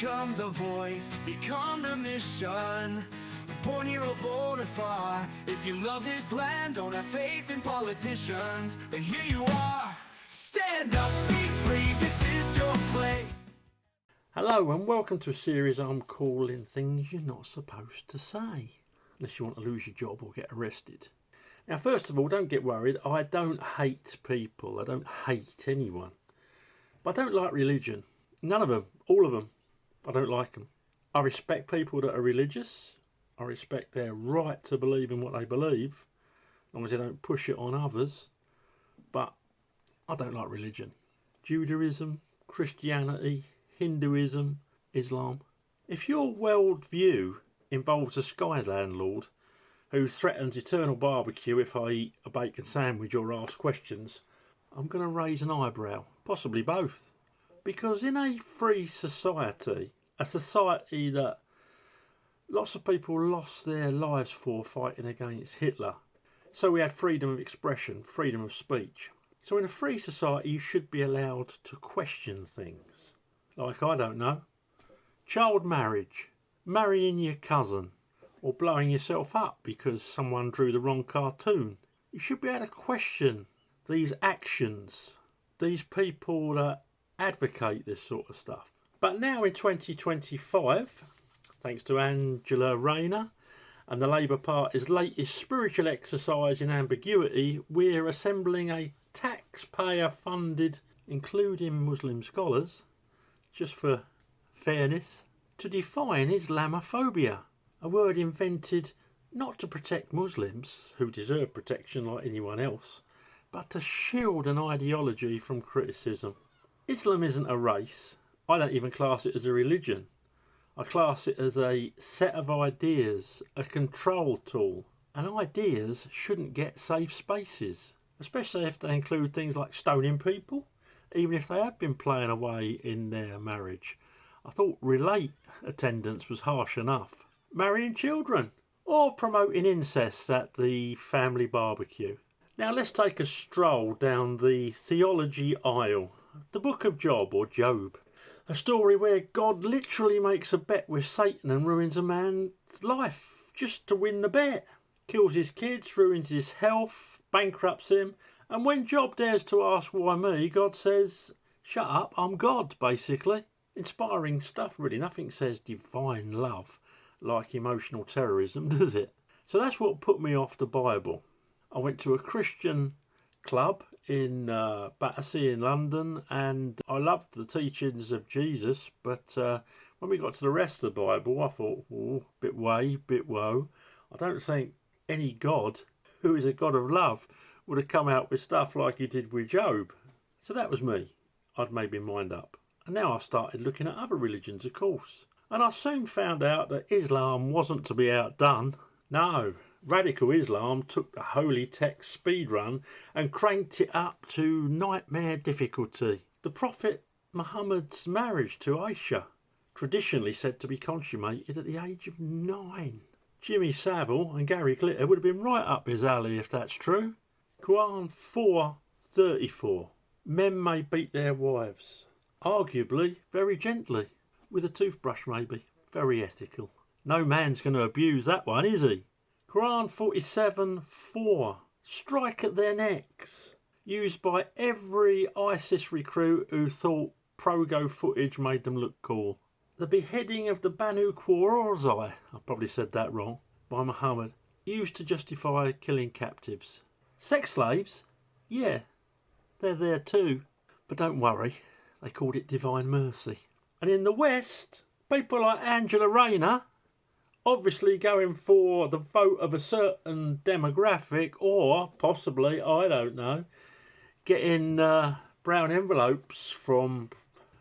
Become the voice, become the mission. Born here or born afar. If you love this land, don't have faith in politicians, then here you are. Stand up, speak free, this is your place. Hello and welcome to a series I'm calling Things You're Not Supposed to Say, unless you want to lose your job or get arrested. Now, first of all, don't get worried. I don't hate people. I don't hate anyone. But I don't like religion. None of them. All of them. I don't like them. I respect people that are religious. I respect their right to believe in what they believe, as long as they don't push it on others. But I don't like religion. Judaism, Christianity, Hinduism, Islam. If your worldview involves a sky landlord who threatens eternal barbecue if I eat a bacon sandwich or ask questions, I'm going to raise an eyebrow, possibly both. Because in a free society, a society that lots of people lost their lives for fighting against Hitler, so we had freedom of expression, freedom of speech. So in a free society you should be allowed to question things. Like, I don't know, child marriage, marrying your cousin, or blowing yourself up because someone drew the wrong cartoon. You should be able to question these actions, these people that advocate this sort of stuff. But now in 2025, thanks to Angela Rayner and the Labour Party's latest spiritual exercise in ambiguity, we're assembling a taxpayer-funded, including Muslim scholars, just for fairness, to define Islamophobia, a word invented not to protect Muslims, who deserve protection like anyone else, but to shield an ideology from criticism. Islam isn't a race. I don't even class it as a religion. I class it as a set of ideas, a control tool. And ideas shouldn't get safe spaces, especially if they include things like stoning people, even if they have been playing away in their marriage. I thought relate attendance was harsh enough. Marrying children or promoting incest at the family barbecue. Now let's take a stroll down the theology aisle. The book of Job, or Job. A story where God literally makes a bet with Satan and ruins a man's life just to win the bet. Kills his kids, ruins his health, bankrupts him, and when Job dares to ask why me, God says, shut up, I'm God, basically. Inspiring stuff, really. Nothing says divine love like emotional terrorism, does it? So that's what put me off the Bible. I went to a Christian club in Battersea in London, and I loved the teachings of Jesus, but when we got to the rest of the Bible, I thought, oh, bit way, bit woe. I don't think any God who is a God of love would have come out with stuff like he did with Job. So that was me. I'd made my mind up. And now I've started looking at other religions, of course. And I soon found out that Islam wasn't to be outdone. No, radical Islam took the holy text speedrun and cranked it up to nightmare difficulty. The Prophet Muhammad's marriage to Aisha, traditionally said to be consummated at the age of 9. Jimmy Savile and Gary Glitter would have been right up his alley if that's true. Quran 4:34. Men may beat their wives, arguably very gently, with a toothbrush maybe, very ethical. No man's going to abuse that one, is he? Quran 47:4. Strike at their necks. Used by every ISIS recruit who thought Progo footage made them look cool. The beheading of the Banu Qurayza, I probably said that wrong, by Muhammad, used to justify killing captives. Sex slaves? Yeah, they're there too. But don't worry, they called it divine mercy. And in the West, people like Angela Rayner, obviously going for the vote of a certain demographic, or possibly, I don't know, getting brown envelopes from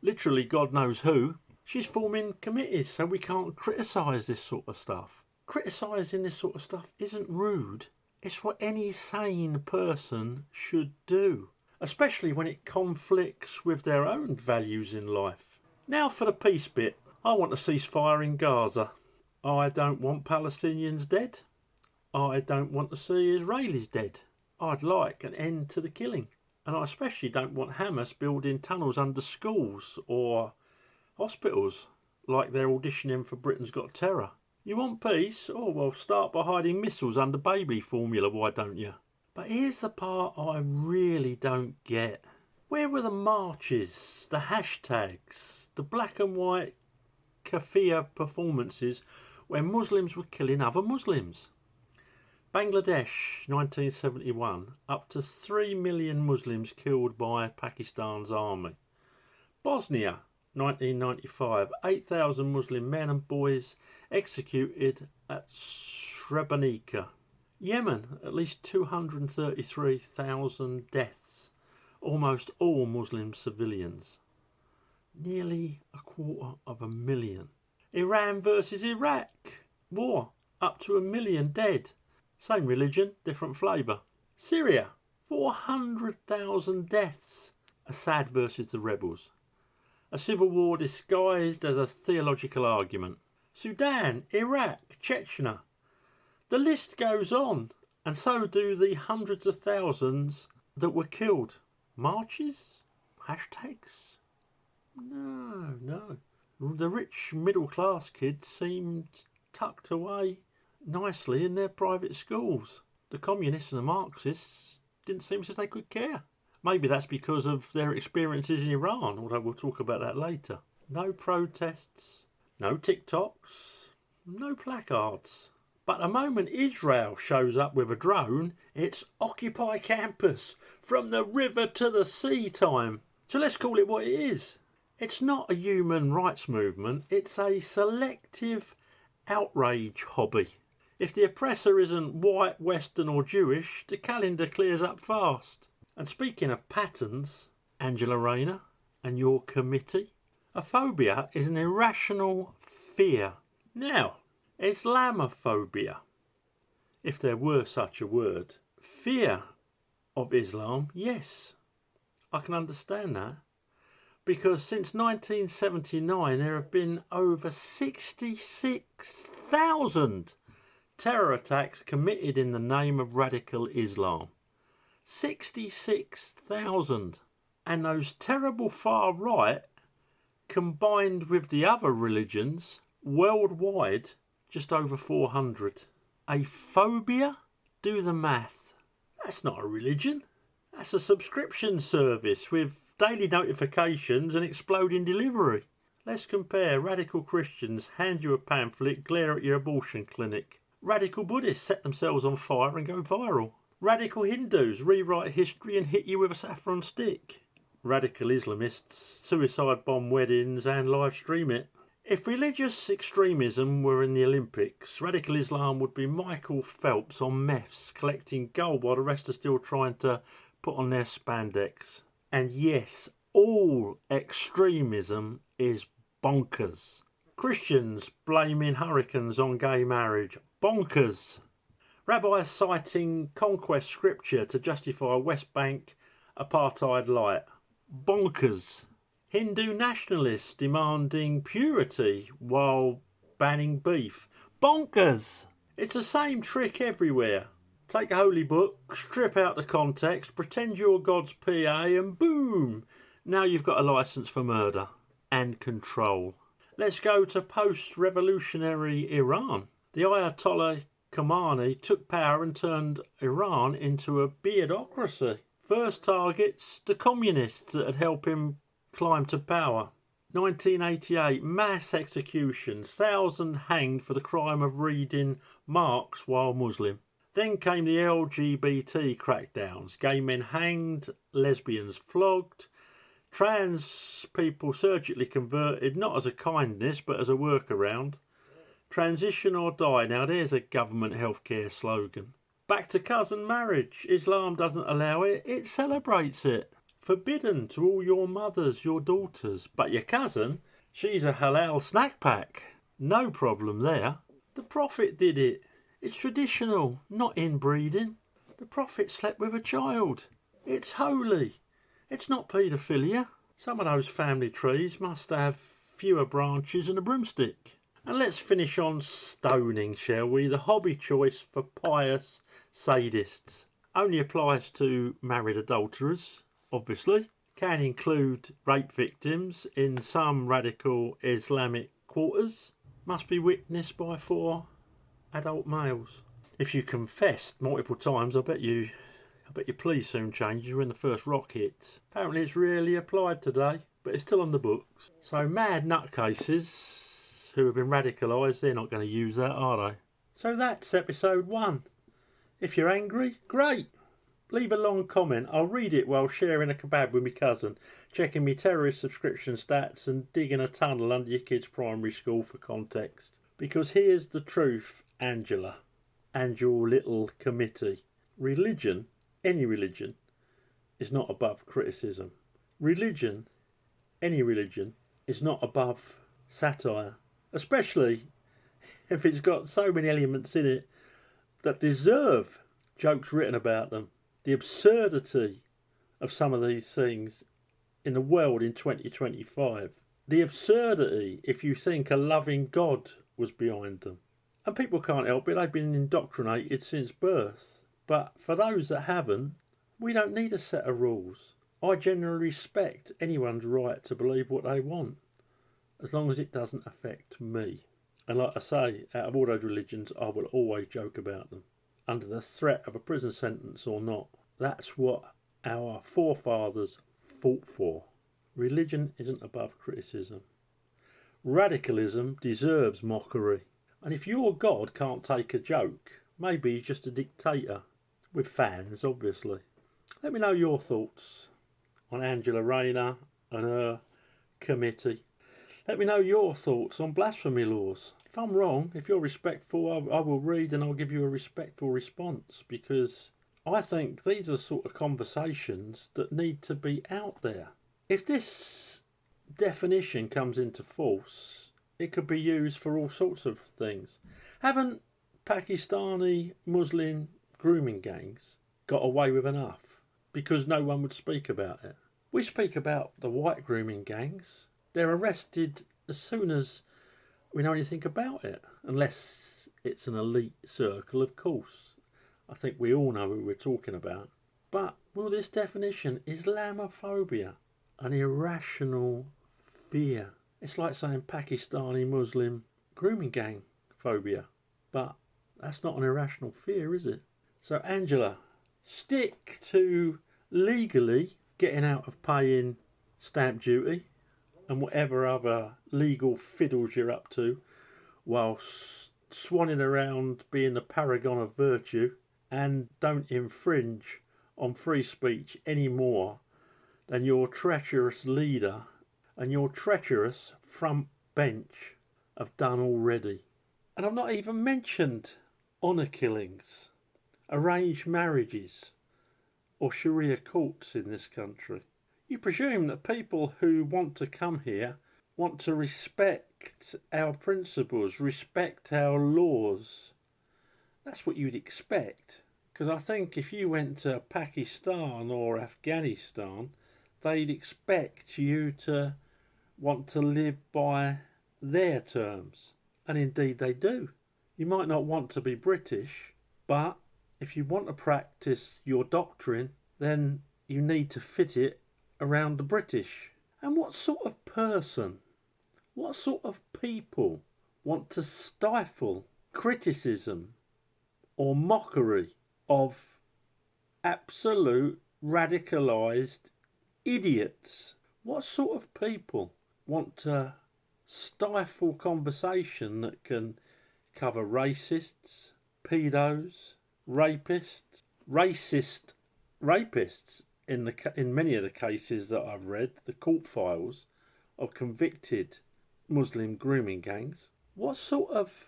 literally God knows who. She's forming committees so we can't criticise this sort of stuff. Criticising this sort of stuff isn't rude. It's what any sane person should do, especially when it conflicts with their own values in life. Now for the peace bit. I want a ceasefire in Gaza. I don't want Palestinians dead. I don't want to see Israelis dead. I'd like an end to the killing. And I especially don't want Hamas building tunnels under schools or hospitals like they're auditioning for Britain's Got Terror. You want peace? Oh, well, start by hiding missiles under baby formula, why don't you? But here's the part I really don't get. Where were the marches, the hashtags, the black and white kafir performances when Muslims were killing other Muslims? Bangladesh, 1971, up to 3 million Muslims killed by Pakistan's army. Bosnia, 1995, 8,000 Muslim men and boys executed at Srebrenica. Yemen, at least 233,000 deaths, almost all Muslim civilians. Nearly 250,000. Iran versus Iraq, war, up to 1 million dead. Same religion, different flavour. Syria, 400,000 deaths. Assad versus the rebels. A civil war disguised as a theological argument. Sudan, Iraq, Chechnya. The list goes on, and so do the hundreds of thousands that were killed. Marches? Hashtags? No. The rich middle class kids seemed tucked away nicely in their private schools. The communists and the Marxists didn't seem as if they could care. Maybe that's because of their experiences in Iran, although we'll talk about that later. No protests, no TikToks, no placards. But the moment Israel shows up with a drone, it's Occupy Campus, from the river to the sea time. So let's call it what it is. It's not a human rights movement, it's a selective outrage hobby. If the oppressor isn't white, Western or Jewish, the calendar clears up fast. And speaking of patterns, Angela Rayner and your committee, a phobia is an irrational fear. Now, Islamophobia, if there were such a word. Fear of Islam, yes, I can understand that. Because since 1979 there have been over 66,000 terror attacks committed in the name of radical Islam. 66,000. And those terrible far right, combined with the other religions, worldwide, just over 400. A phobia? Do the math. That's not a religion. That's a subscription service with daily notifications and exploding delivery. Let's compare. Radical Christians hand you a pamphlet, glare at your abortion clinic. Radical Buddhists set themselves on fire and go viral. Radical Hindus rewrite history and hit you with a saffron stick. Radical Islamists suicide bomb weddings and live stream it. If religious extremism were in the Olympics, radical Islam would be Michael Phelps on meths collecting gold while the rest are still trying to put on their spandex. And yes, all extremism is bonkers. Christians blaming hurricanes on gay marriage, bonkers. Rabbis citing conquest scripture to justify West Bank apartheid light, bonkers. Hindu nationalists demanding purity while banning beef, bonkers. It's the same trick everywhere. Take a holy book, strip out the context, pretend you're God's PA and boom! Now you've got a licence for murder and control. Let's go to post-revolutionary Iran. The Ayatollah Khomeini took power and turned Iran into a beardocracy. First targets, the communists that had helped him climb to power. 1988, mass executions, 1,000 hanged for the crime of reading Marx while Muslim. Then came the LGBT crackdowns, gay men hanged, lesbians flogged, trans people surgically converted, not as a kindness but as a workaround. Transition or die, now there's a government healthcare slogan. Back to cousin marriage, Islam doesn't allow it, it celebrates it. Forbidden to all your mothers, your daughters, but your cousin, she's a halal snack pack. No problem there. The Prophet did it. It's traditional, not inbreeding. The Prophet slept with a child. It's holy. It's not paedophilia. Some of those family trees must have fewer branches than a broomstick. And let's finish on stoning, shall we? The hobby choice for pious sadists. Only applies to married adulterers, obviously. Can include rape victims in some radical Islamic quarters must be witnessed by 4 adult males. If you confessed multiple times, I bet your plea soon changes when the first rock hits. Apparently it's rarely applied today, but it's still on the books. So mad nutcases who have been radicalised, they're not going to use that, are they? So that's episode 1. If you're angry, great. Leave a long comment. I'll read it while sharing a kebab with my cousin, checking my terrorist subscription stats and digging a tunnel under your kid's primary school for context. Because here's the truth, Angela, and your little committee. Religion, any religion, is not above criticism. Religion, any religion, is not above satire, especially if it's got so many elements in it that deserve jokes written about them. The absurdity of some of these things in the world in 2025. The absurdity if you think a loving God was behind them. And people can't help it, they've been indoctrinated since birth. But for those that haven't, we don't need a set of rules. I generally respect anyone's right to believe what they want, as long as it doesn't affect me. And like I say, out of all those religions, I will always joke about them, under the threat of a prison sentence or not. That's what our forefathers fought for. Religion isn't above criticism. Radicalism deserves mockery. And if your God can't take a joke, maybe he's just a dictator. With fans, obviously. Let me know your thoughts on Angela Rayner and her committee. Let me know your thoughts on blasphemy laws. If I'm wrong, if you're respectful, I will read and I'll give you a respectful response, because I think these are the sort of conversations that need to be out there. If this definition comes into force, it could be used for all sorts of things. Haven't Pakistani Muslim grooming gangs got away with enough because no one would speak about it? We speak about the white grooming gangs. They're arrested as soon as we know anything about it, unless it's an elite circle, of course. I think we all know who we're talking about. But will this definition, Islamophobia, an irrational fear? It's like saying Pakistani Muslim grooming gang phobia. But that's not an irrational fear, is it? So Angela, stick to legally getting out of paying stamp duty and whatever other legal fiddles you're up to, whilst swanning around being the paragon of virtue, and don't infringe on free speech any more than your treacherous leader and your treacherous front bench have done already. And I've not even mentioned honour killings, arranged marriages, or Sharia courts in this country. You presume that people who want to come here want to respect our principles, respect our laws. That's what you'd expect. Because I think if you went to Pakistan or Afghanistan, they'd expect you to want to live by their terms. And indeed they do. You might not want to be British, but if you want to practice your doctrine, then you need to fit it around the British. And what sort of person, what sort of people want to stifle criticism or mockery of absolute radicalised idiots? What sort of people want to stifle conversation that can cover racists, pedos, rapists, racist rapists in many of the cases that I've read, the court files of convicted Muslim grooming gangs? What sort of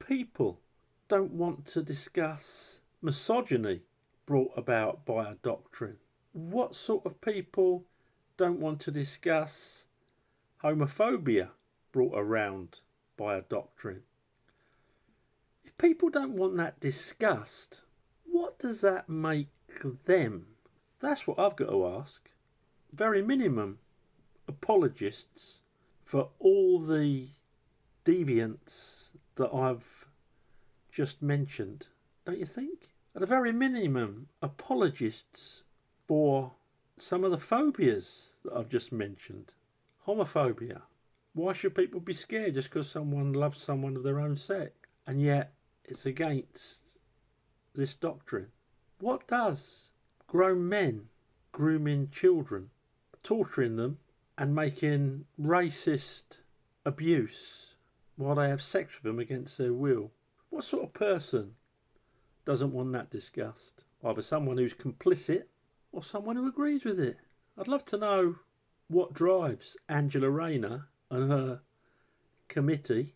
people don't want to discuss misogyny brought about by a doctrine? What sort of people don't want to discuss homophobia brought around by a doctrine? If people don't want that discussed, what does that make them? That's what I've got to ask. Very minimum, apologists for all the deviants that I've just mentioned, don't you think? At a very minimum, apologists for some of the phobias that I've just mentioned. Homophobia, Why should people be scared just because someone loves someone of their own sex? And yet it's against this doctrine. What does grown men grooming children, torturing them and making racist abuse while they have sex with them against their will? What sort of person doesn't want that discussed? Either someone who's complicit or someone who agrees with it. I'd love to know what drives Angela Rayner and her committee.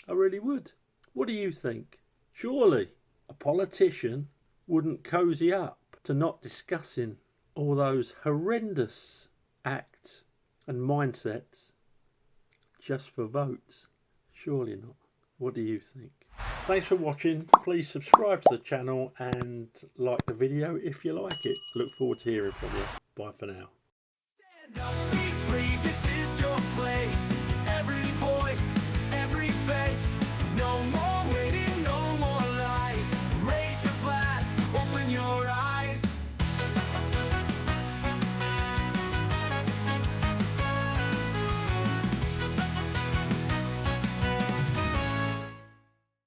I really would. What do you think? Surely a politician wouldn't cosy up to not discussing all those horrendous acts and mindsets just for votes. Surely not. What do you think? Thanks for watching. Please subscribe to the channel and like the video if you like it. Look forward to hearing from you. Bye for now. Stand up,